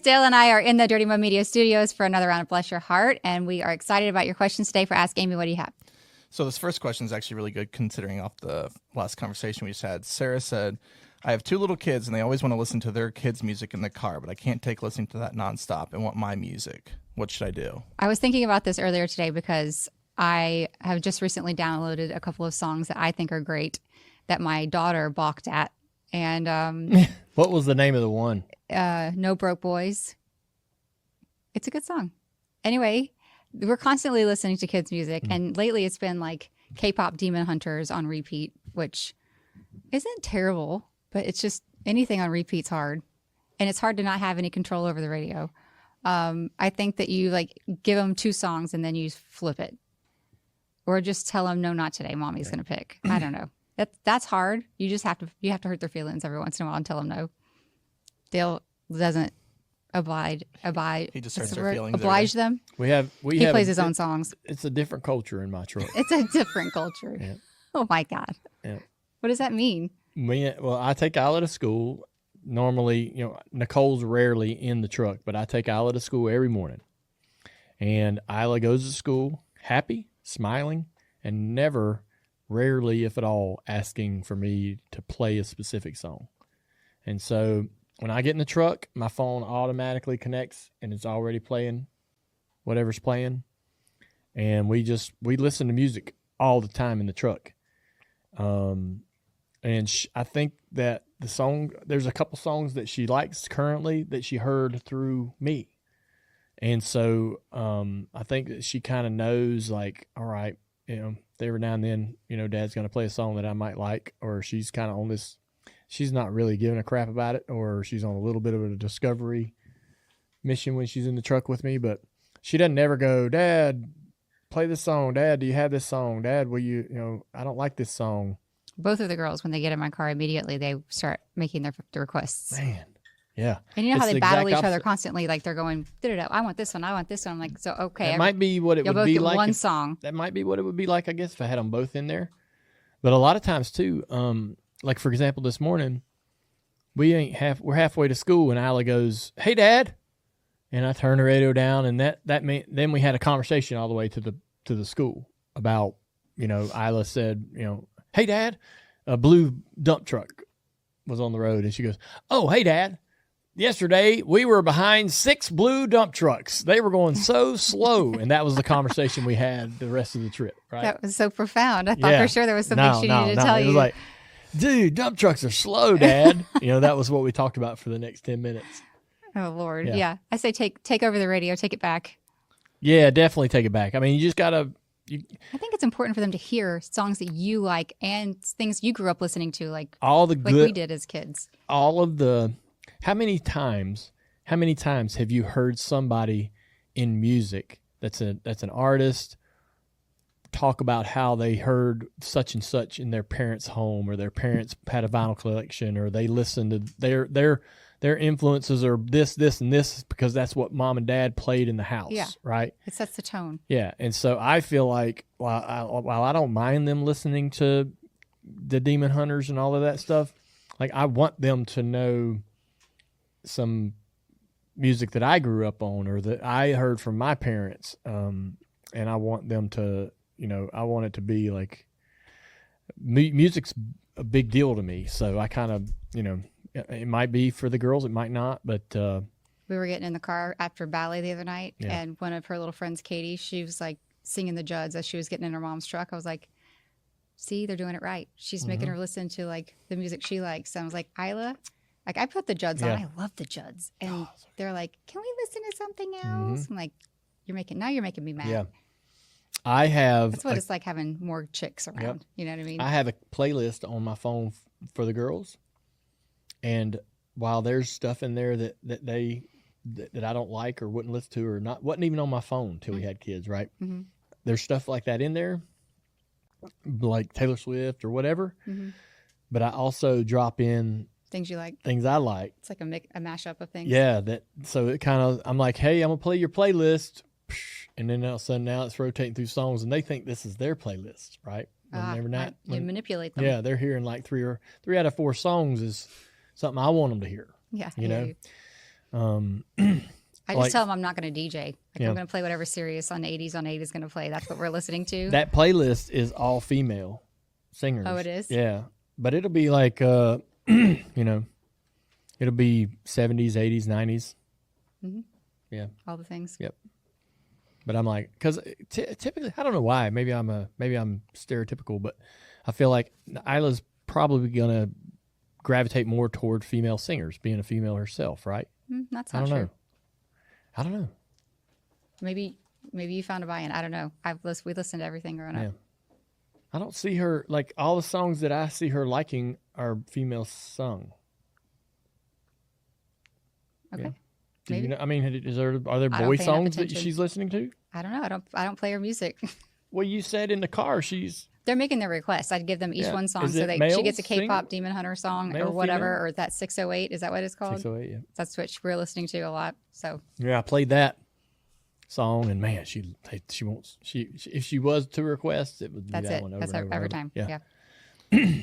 Dale and I are in the Dirty Mo Media studios for another round of Bless Your Heart, and we are excited about your questions today for Ask Amy. What do you have? So this first question is actually really good considering off the last conversation we just had. Sarah said, I have 2 little kids and they always want to listen to their kids' music in the car, but I can't take listening to that nonstop and want my music. What should I do? I was thinking about this earlier today because I have just recently downloaded a couple of songs that I think are great that my daughter balked at. And what was the name of the one? No Broke Boys. It's a good song. Anyway, we're constantly listening to kids' music, and lately it's been like K-pop Demon Hunters on repeat, which isn't terrible, but it's just anything on repeat's hard, and it's hard to not have any control over the radio. I think that you like give them 2 songs and then you flip it, or just tell them no, not today. Mommy's going to pick. I don't know. That's hard. You just have to hurt their feelings every once in a while and tell them no. Dale doesn't abide. He just hurts their feelings. Oblige them. He plays his own songs. It's a different culture in my truck. It's a different culture. Yeah. Oh my God. Yeah. What does that mean? I take Isla to school. Normally, Nicole's rarely in the truck, but I take Isla to school every morning. And Isla goes to school happy, smiling, and rarely, if at all, asking for me to play a specific song. And so when I get in the truck, my phone automatically connects and it's already playing whatever's playing. And we listen to music all the time in the truck. I think that there's a couple songs that she likes currently that she heard through me. And so I think that she kind of knows, like, all right, every now and then, Dad's going to play a song that I might like, or she's kind of on this, she's not really giving a crap about it, or she's on a little bit of a discovery mission when she's in the truck with me, but she doesn't ever go, Dad, play this song. Dad, do you have this song? Dad, will you, I don't like this song. Both of the girls, when they get in my car, immediately they start making their requests. Man, yeah. And you know how they battle each other constantly, like they're going, I want this one, I want this one. I'm like, so okay. That might be what it would be like. One song. That might be what it would be like, I guess, if I had them both in there. But a lot of times too, like for example, this morning, we're halfway to school, and Isla goes, "Hey, Dad," and I turn the radio down, and then we had a conversation all the way to the school about, Isla said, "Hey, Dad, a blue dump truck was on the road," and she goes, "Oh, hey, Dad, yesterday we were behind 6 blue dump trucks. They were going so slow," and that was the conversation we had the rest of the trip. Right? That was so profound. I thought for sure there was something she needed to tell you. It was like, dude, dump trucks are slow, Dad. That was what we talked about for the next 10 minutes. Oh, Lord. Yeah. I say take over the radio, take it back. Yeah, definitely take it back. I mean, you just got to... I think it's important for them to hear songs that you like and things you grew up listening to, like we did as kids. All of the... How many times have you heard somebody in music that's an artist talk about how they heard such and such in their parents' home, or their parents had a vinyl collection, or they listened to their influences are this, and this because that's what mom and dad played in the house, right? It sets the tone. Yeah, and so I feel like while I don't mind them listening to the Demon Hunters and all of that stuff, like I want them to know some music that I grew up on or that I heard from my parents, and I want them to... I want it to be like music's a big deal to me. So I kind of, it might be for the girls, it might not, but we were getting in the car after ballet the other night, and one of her little friends, Katie, she was like singing the Judds as she was getting in her mom's truck. I was like, see, they're doing it right. She's making her listen to like the music she likes. So I was like, Isla, like I put the Judds on. I love the Judds. And they're like, can we listen to something else? I'm like, you're making me mad. Yeah. I have... That's what it's like having more chicks around. Yep. You know what I mean? I have a playlist on my phone for the girls. And while there's stuff in there that I don't like or wouldn't listen to or wasn't even on my phone till we had kids, right? Mm-hmm. There's stuff like that in there, like Taylor Swift or whatever. Mm-hmm. But I also drop in... Things you like. Things I like. It's like a mashup of things. Yeah. So it kind of... I'm like, hey, I'm going to play your playlist... And then all of a sudden now it's rotating through songs, and they think this is their playlist, right? You manipulate them. Yeah, they're hearing like three out of 4 songs is something I want them to hear. Yeah, you know. I just like- tell them I'm not going to DJ. Like Yeah. I'm going to play whatever Sirius on 80s is going to play. That's what we're listening to. That playlist is all female singers. Oh, it is? Yeah, but it'll be like it'll be 70s, 80s, 90s. Mhm. Yeah, All the things. Yep. But I'm like, because typically, I don't know why. Maybe I'm stereotypical, but I feel like Isla's probably gonna gravitate more toward female singers, being a female herself, right? That's I not don't true. know. I don't know. Maybe you found a buy-in. I don't know. We listened to everything growing Yeah. up. I don't see her like all the songs that I see her liking are female sung. Okay. Yeah. Do Maybe. you know? I mean, are there I don't boy pay enough songs that attention. she's listening to? I don't know. I don't play her music. Well, you said in the car she's They're making their requests. I'd give them each Yeah. one song Is so it she male gets a K-pop sing- Demon Hunter song male, or whatever, female? or that 608. Is that what it's called? 608. Yeah. That's what we're listening to a lot. So Yeah, I played that song, and man, she wants if she was to request, it would be that's that it. one over That's and over and every over. time. Yeah. Yeah.